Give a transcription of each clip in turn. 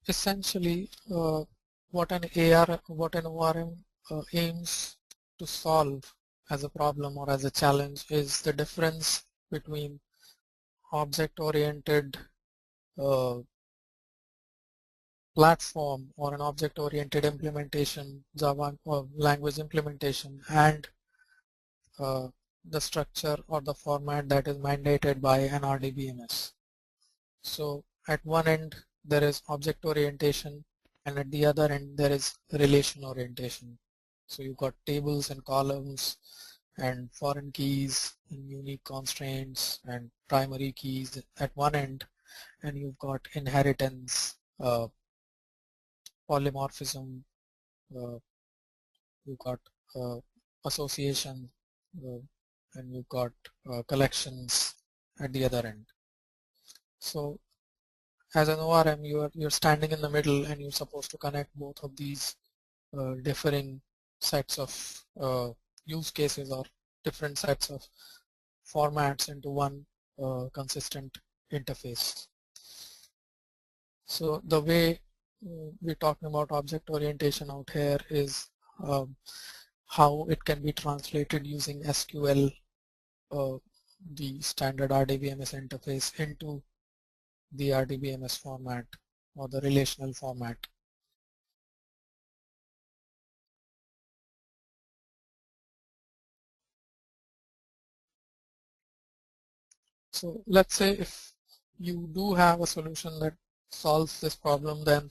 essentially, what an ORM aims to solve as a problem or as a challenge is the difference between object-oriented platform or an object-oriented implementation, Java language implementation, and the structure or the format that is mandated by an RDBMS. So at one end there is object orientation, and at the other end there is relation orientation. So you've got tables and columns and foreign keys and unique constraints and primary keys at one end, and you've got inheritance, polymorphism, you've got association, and you've got collections at the other end. So as an ORM, you're standing in the middle, and you're supposed to connect both of these differing sets of use cases or different sets of formats into one consistent interface. So the way we're talking about object orientation out here is how it can be translated using SQL, the standard RDBMS interface, into the RDBMS format or the relational format. So let's say if you do have a solution that solves this problem, then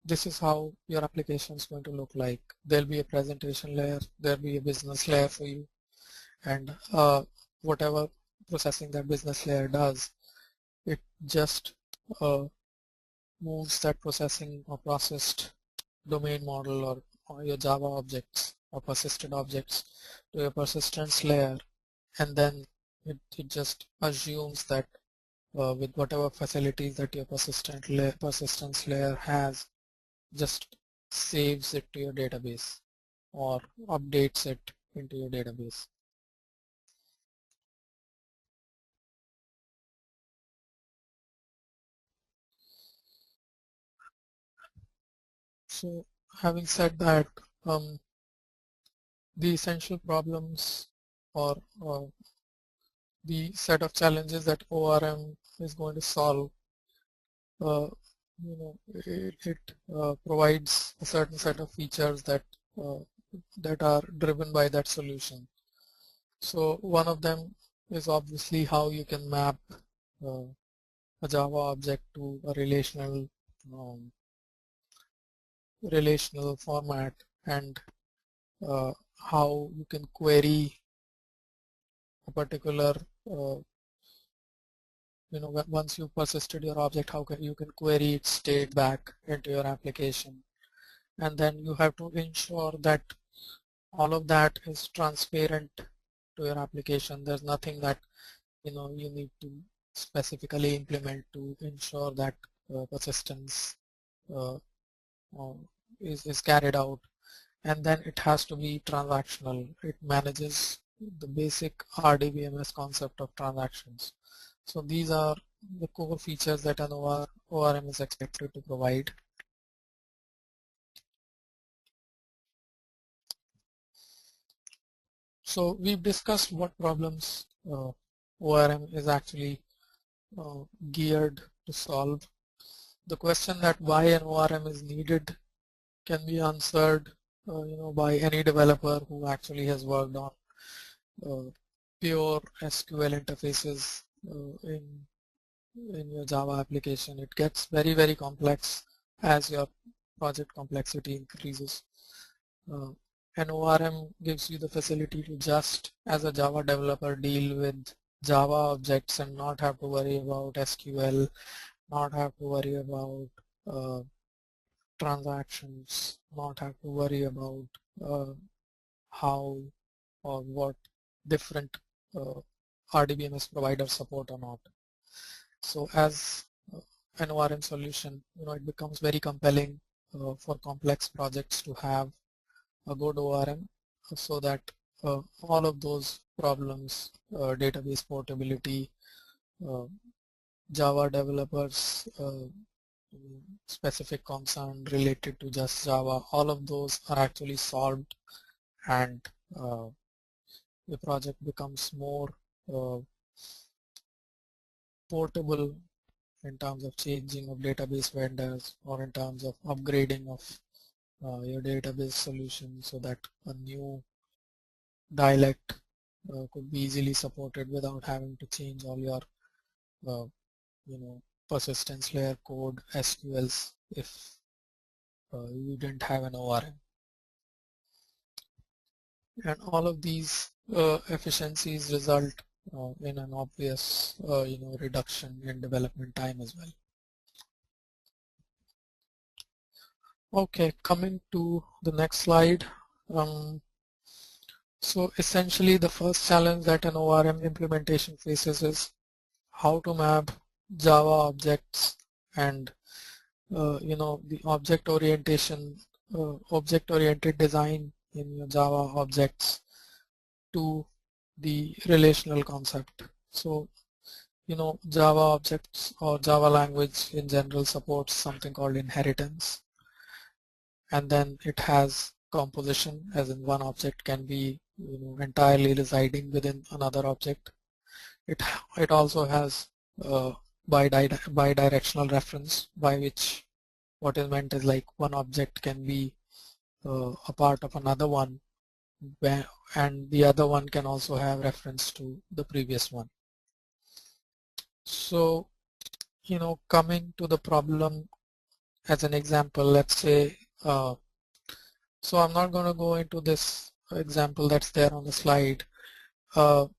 this is how your application is going to look like. There'll be a presentation layer, there'll be a business layer for you, and whatever processing that business layer does, it just moves that processing or processed domain model or your Java objects or persistent objects to your persistence layer, and then it just assumes that with whatever facilities that your persistence layer has, just saves it to your database or updates it into your database. So having said that, the essential problems or the set of challenges that ORM is going to solve, it provides a certain set of features that are driven by that solution. So one of them is obviously how you can map a Java object to a relational format, and how you can query a particular once you've persisted your object, how you can query its state back into your application. And then you have to ensure that all of that is transparent to your application. There's nothing that you need to specifically implement to ensure that persistence is carried out. And then it has to be transactional. It manages the basic RDBMS concept of transactions. So these are the core features that an ORM is expected to provide. So we've discussed what problems ORM is actually geared to solve. The question that why an ORM is needed can be answered by any developer who actually has worked on pure SQL interfaces in your Java application. It gets very, very complex as your project complexity increases. An ORM gives you the facility to just, as a Java developer, deal with Java objects and not have to worry about SQL, not have to worry about transactions, not have to worry about how or what different RDBMS providers support or not. So as an ORM solution, it becomes very compelling for complex projects to have a good ORM, so that all of those problems, database portability, Java developers specific concern related to just Java, all of those are actually solved, and the project becomes more portable in terms of changing of database vendors or in terms of upgrading of your database solution so that a new dialect could be easily supported without having to change all your uh, persistence layer code SQLs if you didn't have an ORM. And all of these efficiencies result in an obvious reduction in development time as well. Okay, coming to the next slide. So essentially the first challenge that an ORM implementation faces is how to map Java objects and the object-oriented design in your Java objects to the relational concept. So Java objects or Java language in general supports something called inheritance, and then it has composition, as in one object can be entirely residing within another object. It also has bidirectional reference, by which what is meant is like one object can be a part of another one, and the other one can also have reference to the previous one. So coming to the problem as an example, let's say so I'm not going to go into this example that's there on the slide. A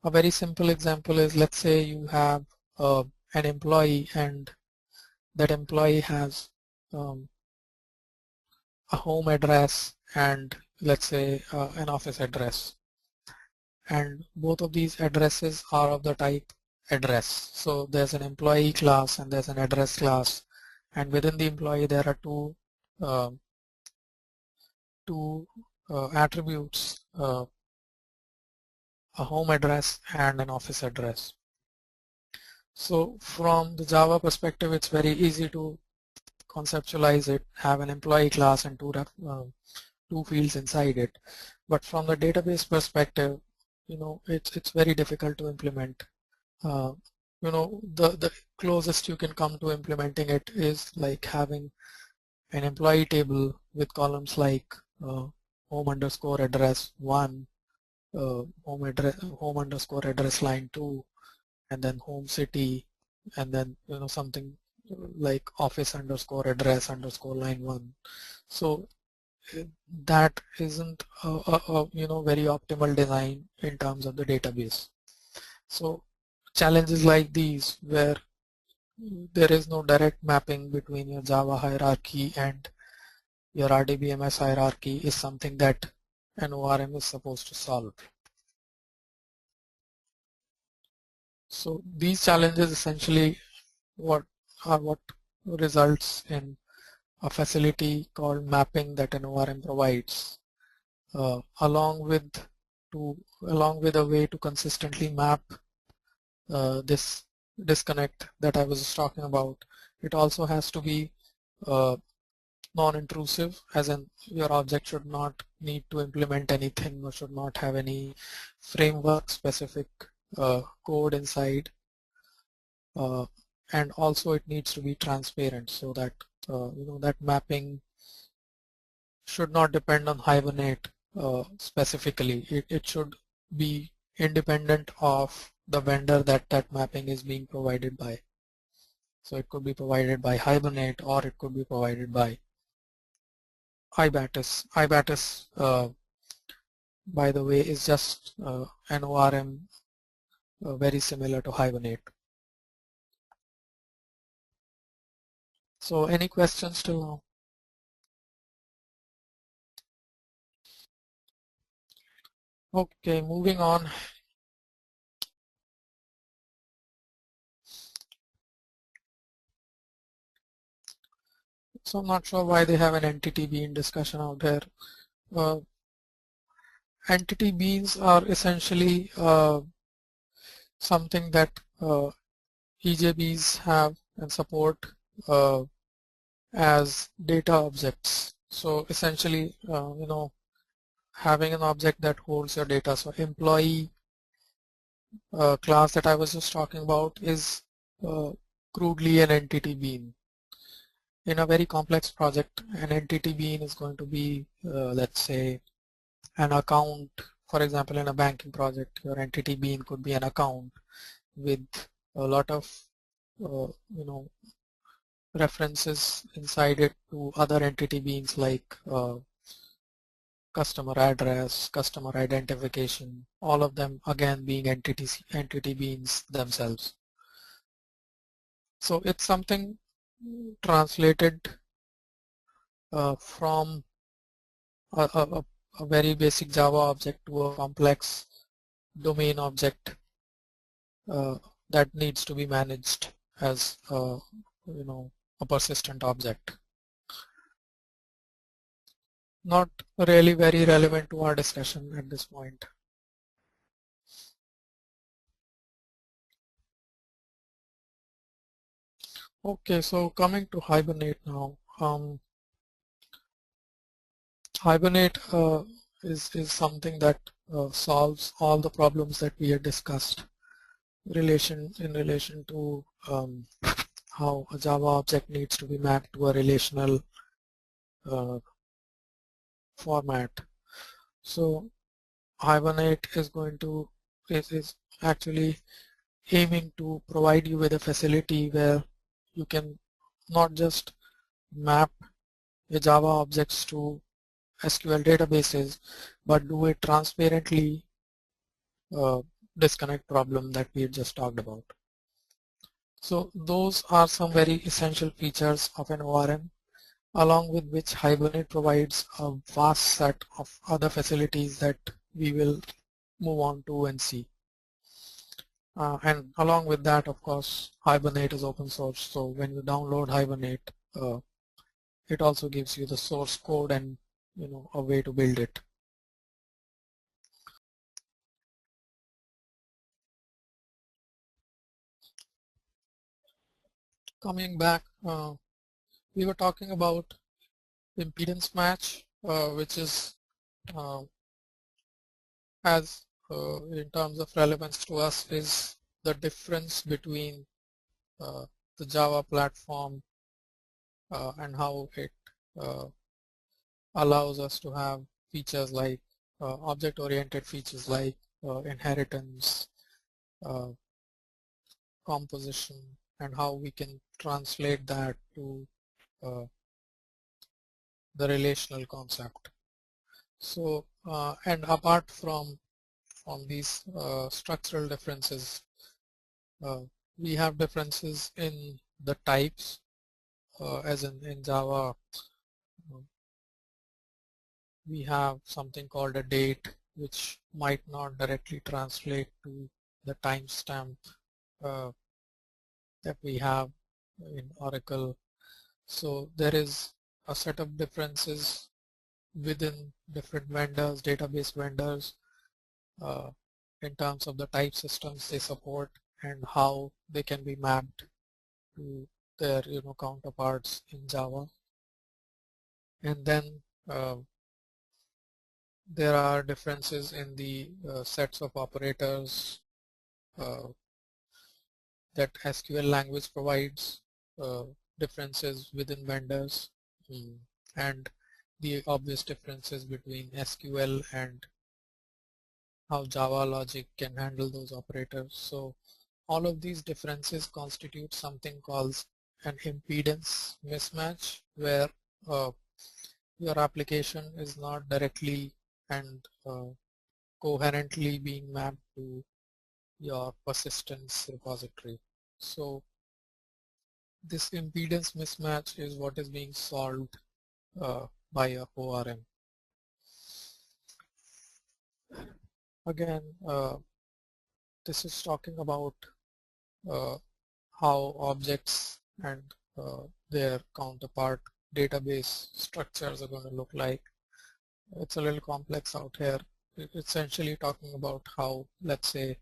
very simple example is, let's say you have an employee, and that employee has a home address and let's say an office address, and both of these addresses are of the type address. So there's an employee class and there's an address class, and within the employee there are two attributes, a home address and an office address. So from the Java perspective, it's very easy to conceptualize it, have an employee class and two fields inside it. But from the database perspective, it's very difficult to implement. The closest you can come to implementing it is like having an employee table with columns like home underscore address 1, home underscore address line 2, and then home city, and then something like office underscore address underscore line 1. So that isn't a very optimal design in terms of the database. So challenges like these, where there is no direct mapping between your Java hierarchy and your RDBMS hierarchy, is something that an ORM is supposed to solve. So these challenges essentially what results in a facility called mapping that an ORM provides, along with a way to consistently map this disconnect that I was just talking about. It also has to be non-intrusive, as in your object should not need to implement anything or should not have any framework specific code inside, and also it needs to be transparent, so that that mapping should not depend on Hibernate specifically. It should be independent of the vendor that mapping is being provided by. So it could be provided by Hibernate, or it could be provided by Ibatis. Ibatis, by the way, is just an ORM very similar to Hibernate. So any questions till now? Okay, moving on. So I'm not sure why they have an entity bean discussion out there. Entity beans are essentially something that EJBs have and support as data objects. So essentially, having an object that holds your data. So employee class that I was just talking about is crudely an entity bean. In a very complex project, an entity bean is going to be, let's say, an account. For example, in a banking project, your entity bean could be an account with a lot of, uh, you know, references inside it to other entity beans like customer address, customer identification, all of them again being entity beans themselves. So it's something translated from a very basic Java object to a complex domain object that needs to be managed as a persistent object. Not really very relevant to our discussion at this point. Okay, so coming to Hibernate now. Hibernate is something that solves all the problems that we had discussed in relation to how a Java object needs to be mapped to a relational format. So Hibernate is actually aiming to provide you with a facility where you can not just map your Java objects to SQL databases, but do it transparently, disconnect problem that we just talked about. So those are some very essential features of an ORM, along with which Hibernate provides a vast set of other facilities that we will move on to and see. And along with that, of course, Hibernate is open source. So when you download Hibernate, it also gives you the source code and a way to build it. Coming back, we were talking about impedance match, which is in terms of relevance to us is the difference between the Java platform and how it allows us to have features like object-oriented features like inheritance, composition, and how we can translate that to the relational concept. So, and apart from these structural differences, we have differences in the types, as in Java. We have something called a date, which might not directly translate to the timestamp that we have in Oracle. So there is a set of differences within different vendors, database vendors, in terms of the type systems they support and how they can be mapped to their counterparts in Java. And then there are differences in the sets of operators that SQL language provides, differences within vendors, and the obvious differences between SQL and how Java logic can handle those operators. So all of these differences constitute something called an impedance mismatch, where your application is not directly and coherently being mapped to your persistence repository. So this impedance mismatch is what is being solved by a ORM. Again, this is talking about how objects and their counterpart database structures are going to look like. It's a little complex out here. It's essentially talking about how, let's say,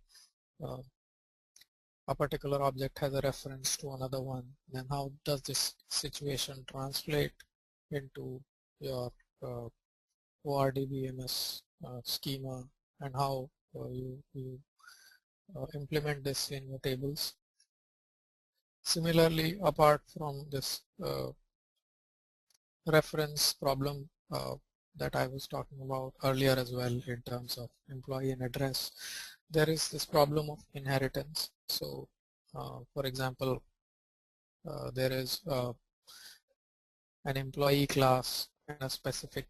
a particular object has a reference to another one, then how does this situation translate into your ORDBMS schema, and how you implement this in your tables. Similarly, apart from this reference problem that I was talking about earlier as well in terms of employee and address, there is this problem of inheritance. So for example, there is an employee class and a specific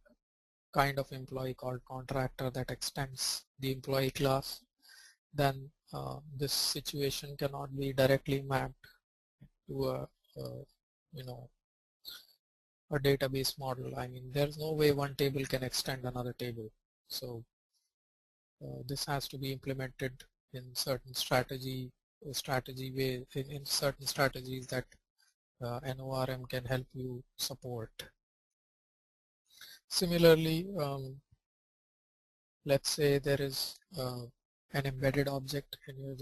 kind of employee called contractor that extends the employee class. Then this situation cannot be directly mapped to a a database model. I mean, there's no way one table can extend another table. So this has to be implemented in certain strategy way, in certain strategies that an ORM can help you support. Similarly, let's say there is an embedded object in your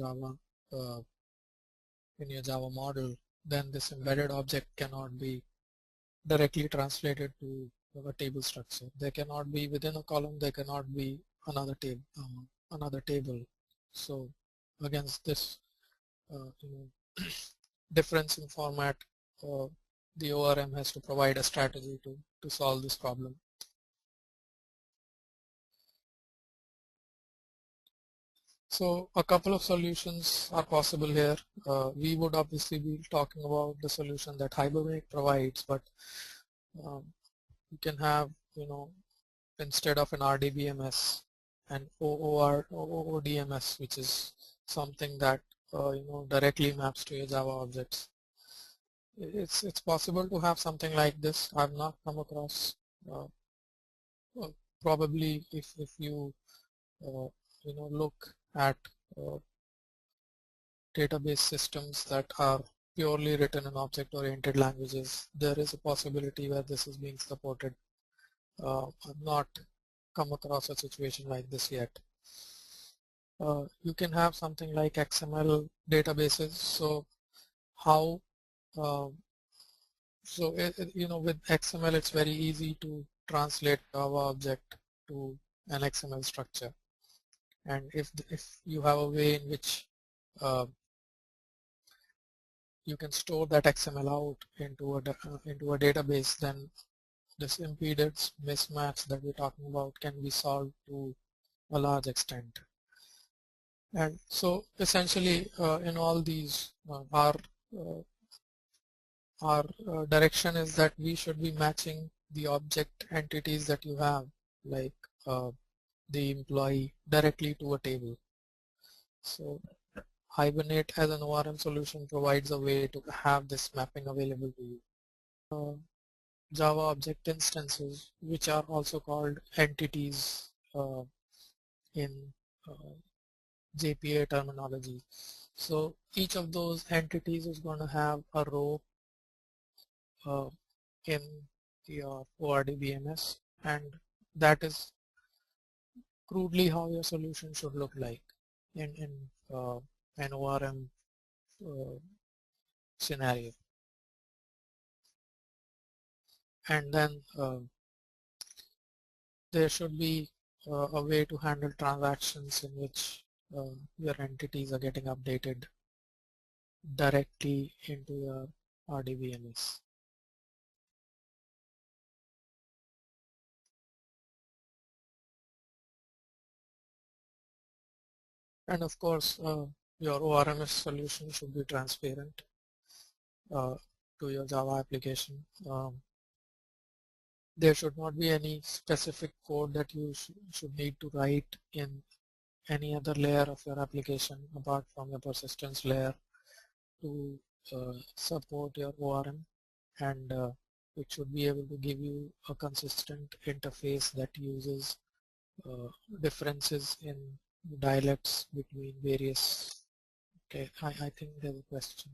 Java model. Then this embedded object cannot be directly translated to a table structure. They cannot be within a column. They cannot be another table. So against this difference in format, the ORM has to provide a strategy to solve this problem. So a couple of solutions are possible here. We would obviously be talking about the solution that Hibernate provides, but you can have, instead of an RDBMS, an ORDMS, which is something that directly maps to your Java objects. It's possible to have something like this. I've not come across. Probably if you look at database systems that are purely written in object-oriented languages, there is a possibility where this is being supported. I've not come across a situation like this yet. You can have something like XML databases. So how with XML it's very easy to translate Java object to an XML structure, and if you have a way in which you can store that XML out into a database, then this impedance mismatch that we're talking about can be solved to a large extent. And so essentially in all these our direction is that we should be matching the object entities that you have, like the employee, directly to a table. So Hibernate as an ORM solution provides a way to have this mapping available to you. Java object instances, which are also called entities in JPA terminology. So each of those entities is going to have a row in your ORDBMS, and that is crudely how your solution should look like in an ORM scenario. And then there should be a way to handle transactions in which your entities are getting updated directly into your RDBMS. And of course, your ORMS solution should be transparent to your Java application. There should not be any specific code that you should need to write in any other layer of your application apart from your persistence layer to support your ORM, and it should be able to give you a consistent interface that uses differences in dialects between various. Okay, I think there's a question.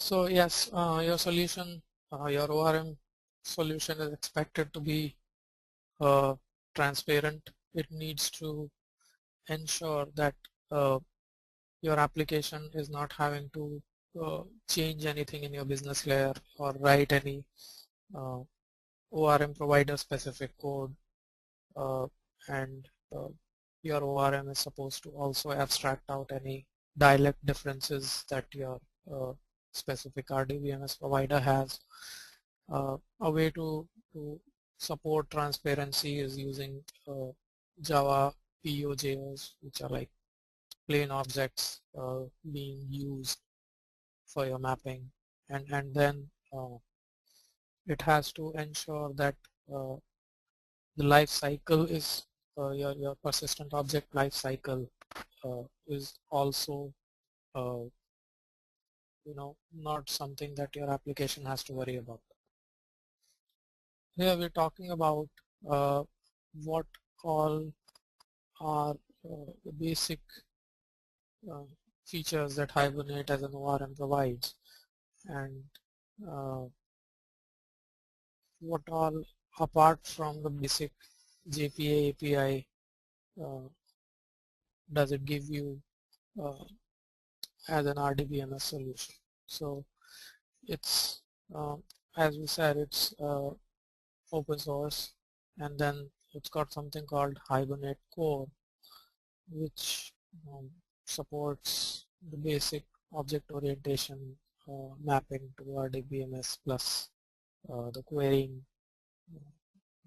So yes, your solution, your ORM solution is expected to be transparent. It needs to ensure that your application is not having to change anything in your business layer or write any ORM provider specific code, and your ORM is supposed to also abstract out any dialect differences that your specific RDBMS provider has. A way to support transparency is using Java POJs, which are like plain objects being used for your mapping, and then it has to ensure that the life cycle is your persistent object life cycle is also not something that your application has to worry about. Here we're talking about what all are the basic features that Hibernate as an ORM provides, and what all, apart from the basic JPA API, does it give you as an RDBMS solution. So it's as we said, it's open source, and then it's got something called Hibernate Core, which supports the basic object orientation mapping to RDBMS plus the querying,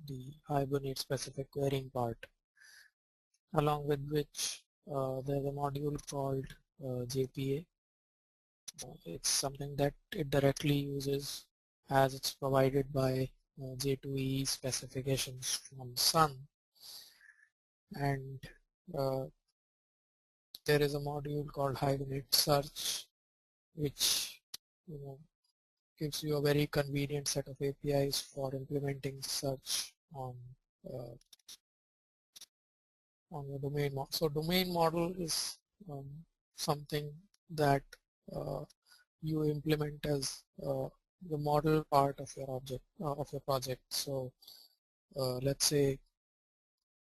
the Hibernate specific querying part, along with which there's a module called JPA. It's something that it directly uses as it's provided by J2EE specifications from Sun, and there is a module called Hibernate Search, which gives you a very convenient set of APIs for implementing search on your domain model. So domain model is something that you implement as the model part of your object of your project. So let's say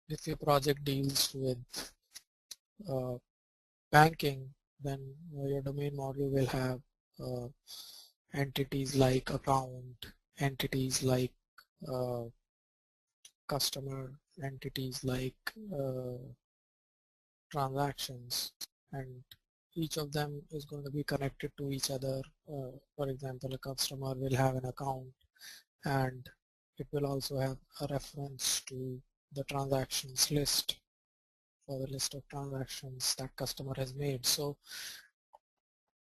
if your project deals with banking, then your domain model will have entities like account, entities like customer, entities like transactions, and each of them is going to be connected to each other. For example, a customer will have an account, and it will also have a reference to the transactions list for the list of transactions that customer has made. So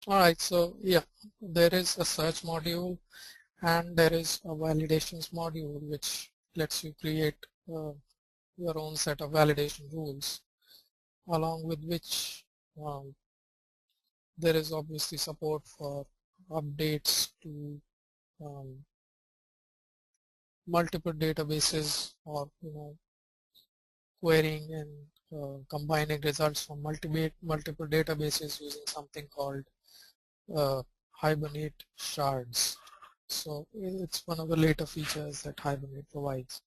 alright, so yeah, there is a search module and there is a validations module which lets you create your own set of validation rules, along with which there is obviously support for updates to multiple databases, or querying and combining results from multiple databases using something called Hibernate shards. So it's one of the later features that Hibernate provides.